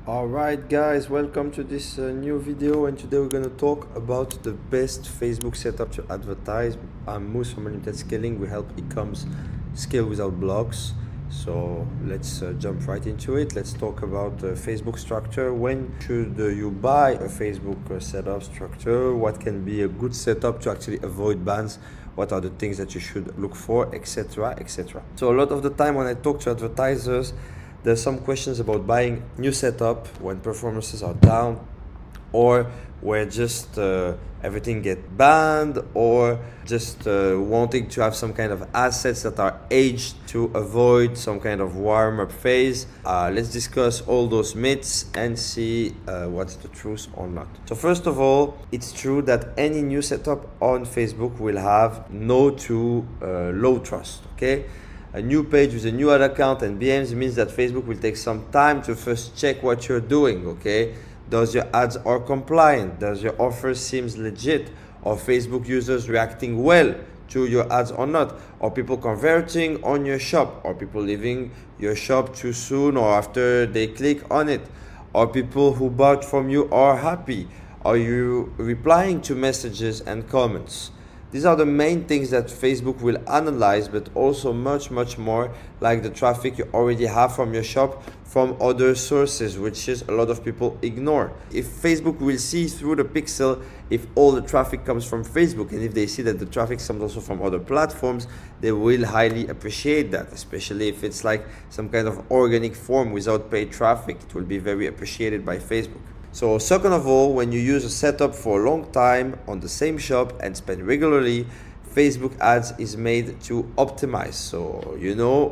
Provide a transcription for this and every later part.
Alright guys, welcome to this new video, and today we're going to talk about the best Facebook setup to advertise. I'm Moose from Unlimited Scaling. We help e-coms scale without blocks. So let's jump right into it. Let's talk about Facebook structure. When should you buy a Facebook setup structure? What can be a good setup to actually avoid bans? What are the things that you should look for, etc, etc. So a lot of the time when I talk to advertisers, there's some questions about buying new setup when performances are down, or where just everything get banned, or just wanting to have some kind of assets that are aged to avoid some kind of warm-up phase. Let's discuss all those myths and see what's the truth or not. So first of all, it's true that any new setup on Facebook will have no to low trust, okay? A new page with a new ad account and BMs means that Facebook will take some time to first check what you're doing, okay? Does your ads are compliant? Does your offer seems legit? Are Facebook users reacting well to your ads or not? Are people converting on your shop? Are people leaving your shop too soon or after they click on it? Are people who bought from you are happy? Are you replying to messages and comments? These are the main things that Facebook will analyze, but also much more, like the traffic you already have from your shop from other sources, which is a lot of people ignore. If Facebook will see through the pixel if all the traffic comes from Facebook, and if they see that the traffic comes also from other platforms, they will highly appreciate that, especially if it's like some kind of organic form without paid traffic. It will be very appreciated by Facebook. So second of all, when you use a setup for a long time on the same shop and spend regularly, Facebook ads is made to optimize. So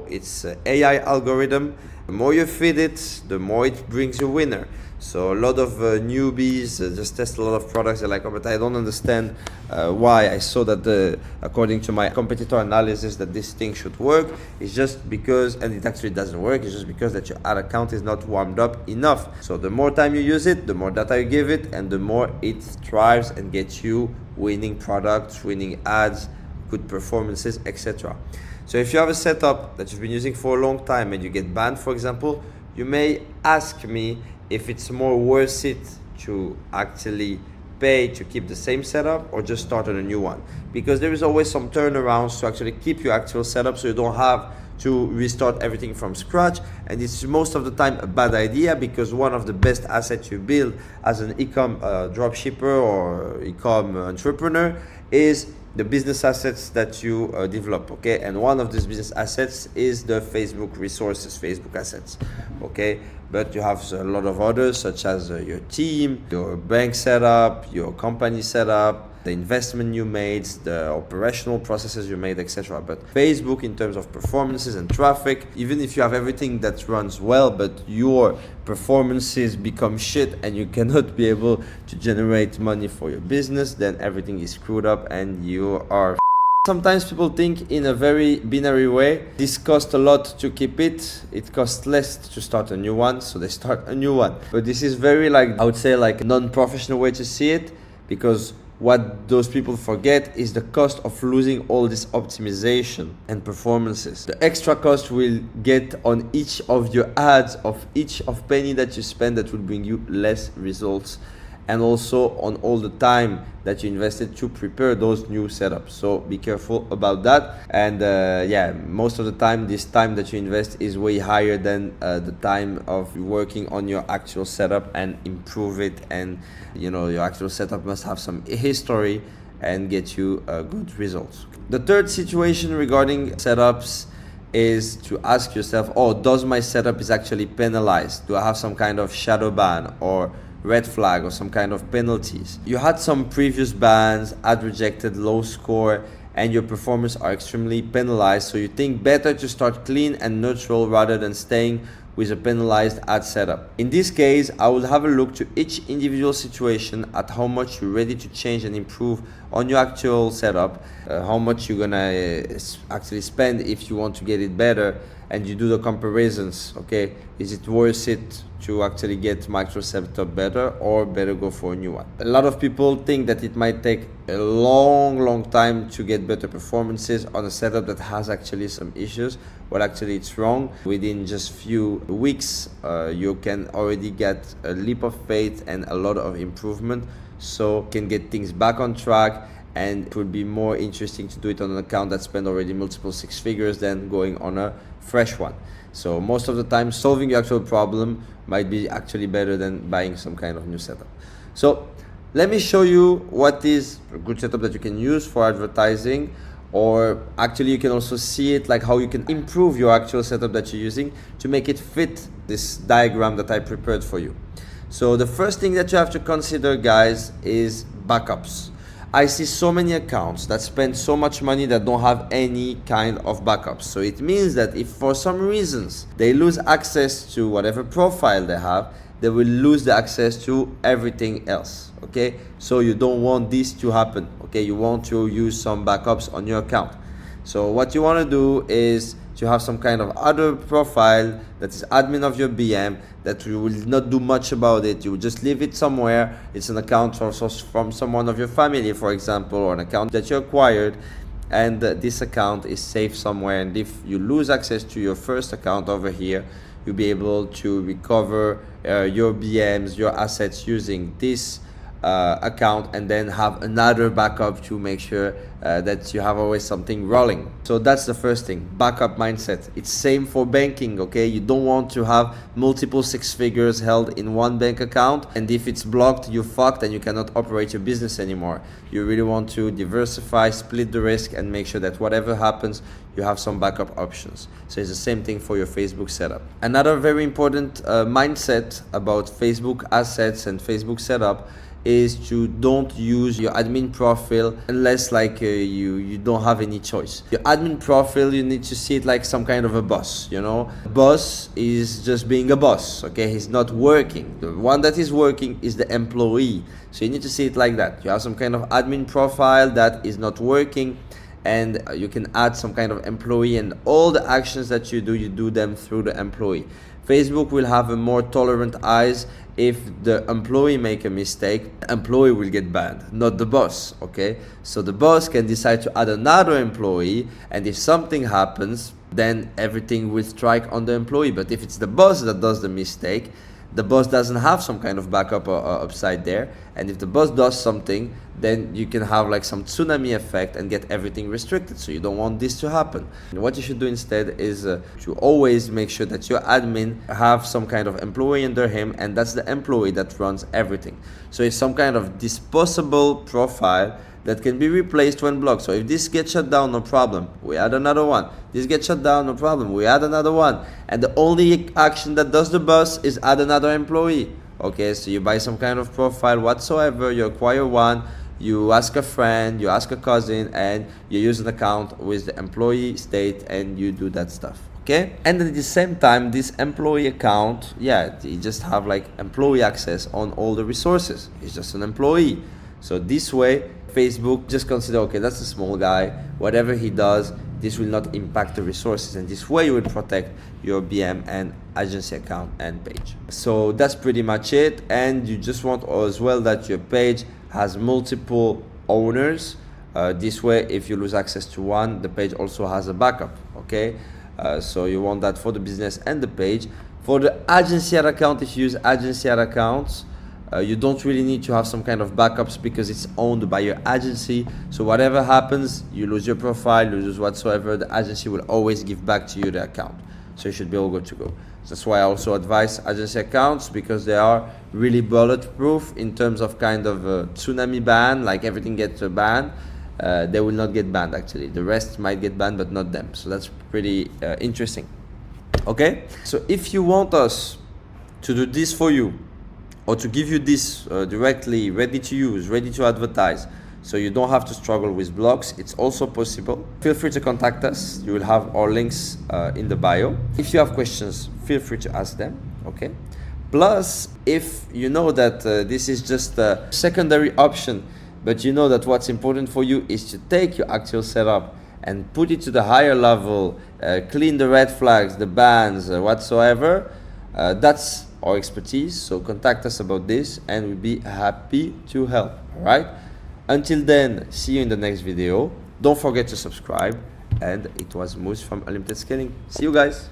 it's an AI algorithm. The more you feed it, the more it brings you winner. So a lot of newbies just test a lot of products. They're like, oh, but I don't understand why. I saw that according to my competitor analysis that this thing should work. It's just because, and it actually doesn't work, it's just because that your ad account is not warmed up enough. So the more time you use it, the more data you give it, and the more it thrives and gets you winning products, winning ads, good performances, etc. So if you have a setup that you've been using for a long time and you get banned, for example, you may ask me if it's more worth it to actually pay to keep the same setup or just start on a new one, because there is always some turnarounds to actually keep your actual setup, so you don't have to restart everything from scratch. And it's most of the time a bad idea, because one of the best assets you build as an e-com dropshipper or e-com entrepreneur is the business assets that you develop, okay? And one of these business assets is the Facebook resources, Facebook assets, okay? But you have a lot of others, such as your team, your bank setup, your company setup, the investment you made, the operational processes you made, etc. But Facebook, in terms of performances and traffic, even if you have everything that runs well, but your performances become shit and you cannot be able to generate money for your business, then everything is screwed up and you are. Sometimes people think in a very binary way. This costs a lot to keep it. It costs less to start a new one, so they start a new one. But this is very, I would say, a non-professional way to see it, because what those people forget is the cost of losing all this optimization and performances. The extra cost will get on each of your ads, of each of penny that you spend, that will bring you less results, and also on all the time that you invested to prepare those new setups. So be careful about that. And most of the time, this time that you invest is way higher than the time of working on your actual setup and improve it. And your actual setup must have some history and get you good results. The third situation regarding setups is to ask yourself, does my setup is actually penalized? Do I have some kind of shadow ban or red flag or some kind of penalties? You had some previous bans, ad rejected, low score, and your performance are extremely penalized, so you think better to start clean and neutral rather than staying with a penalized ad setup. In this case, I would have a look to each individual situation at how much you're ready to change and improve on your actual setup, how much you're gonna actually spend if you want to get it better, and you do the comparisons. Okay, is it worth it to actually get micro setup better, or better go for a new one? A lot of people think that it might take a long time to get better performances on a setup that has actually some issues. Well, actually it's wrong. Within just few weeks you can already get a leap of faith and a lot of improvement, so you can get things back on track. And it would be more interesting to do it on an account that spent already multiple six figures than going on a fresh one. So most of the time, solving your actual problem might be actually better than buying some kind of new setup. So let me show you what is a good setup that you can use for advertising, or actually you can also see it like how you can improve your actual setup that you're using to make it fit this diagram that I prepared for you. So the first thing that you have to consider, guys, is backups. I see so many accounts that spend so much money that don't have any kind of backups. So it means that if for some reasons they lose access to whatever profile they have, they will lose the access to everything else. Okay, so you don't want this to happen. Okay, you want to use some backups on your account. So what you want to do is to have some kind of other profile that is admin of your BM, that you will not do much about it. You will just leave it somewhere. It's an account from someone of your family, for example, or an account that you acquired, and this account is safe somewhere. And if you lose access to your first account over here, you'll be able to recover your BMs, your assets using this account, and then have another backup to make sure that you have always something rolling. So that's the first thing, backup mindset. It's same for banking. Okay, you don't want to have multiple six figures held in one bank account, and if it's blocked, you're fucked and you cannot operate your business anymore. You really want to diversify, split the risk, and make sure that whatever happens, you have some backup options. So it's the same thing for your Facebook setup. Another very important mindset about Facebook assets and Facebook setup is to don't use your admin profile unless like you don't have any choice. Your admin profile, you need to see it like some kind of a boss, you know. Boss is just being a boss. Okay, he's not working. The one that is working is the employee. So you need to see it like that. You have some kind of admin profile that is not working, and you can add some kind of employee, and all the actions that you do them through the employee. Facebook will have a more tolerant eyes. If the employee make a mistake, the employee will get banned, not the boss. Okay, so the boss can decide to add another employee, and if something happens, then everything will strike on the employee. But if it's the boss that does the mistake, the boss doesn't have some kind of backup upside there, and if the boss does something, then you can have like some tsunami effect and get everything restricted. So you don't want this to happen. And what you should do instead is to always make sure that your admin have some kind of employee under him, and that's the employee that runs everything. So it's some kind of disposable profile that can be replaced when blocked. So if this gets shut down, no problem, we add another one. This gets shut down, no problem, we add another one. And the only action that does the boss is add another employee. Okay, so you buy some kind of profile whatsoever, you acquire one, you ask a friend, you ask a cousin, and you use an account with the employee state, and you do that stuff. Okay, and at the same time, this employee account, yeah, you just have like employee access on all the resources. It's just an employee. So this way, Facebook just consider, okay, that's a small guy, whatever he does, this will not impact the resources, and this way you will protect your BM and agency account and page. So that's pretty much it. And you just want as well that your page has multiple owners. This way, if you lose access to one, the page also has a backup. Okay, so you want that for the business and the page. For the agency ad account, if you use agency ad accounts, you don't really need to have some kind of backups because it's owned by your agency. So whatever happens, you lose your profile, you lose whatsoever, the agency will always give back to you the account. So you should be all good to go. That's why I also advise agency accounts, because they are really bulletproof in terms of kind of a tsunami ban, like everything gets a ban. They will not get banned actually. The rest might get banned, but not them. So that's pretty interesting. Okay, so if you want us to do this for you, or to give you this directly ready to use, ready to advertise, so you don't have to struggle with blocks, it's also possible. Feel free to contact us. You will have our links in the bio. If you have questions, feel free to ask them. Okay, plus if you know that this is just a secondary option but you know that what's important for you is to take your actual setup and put it to the higher level, clean the red flags, the bans, whatsoever. That's our expertise, so contact us about this and we'll be happy to help. All right, until then, see you in the next video. Don't forget to subscribe, and it was Moose from Unlimited Scaling. See you guys.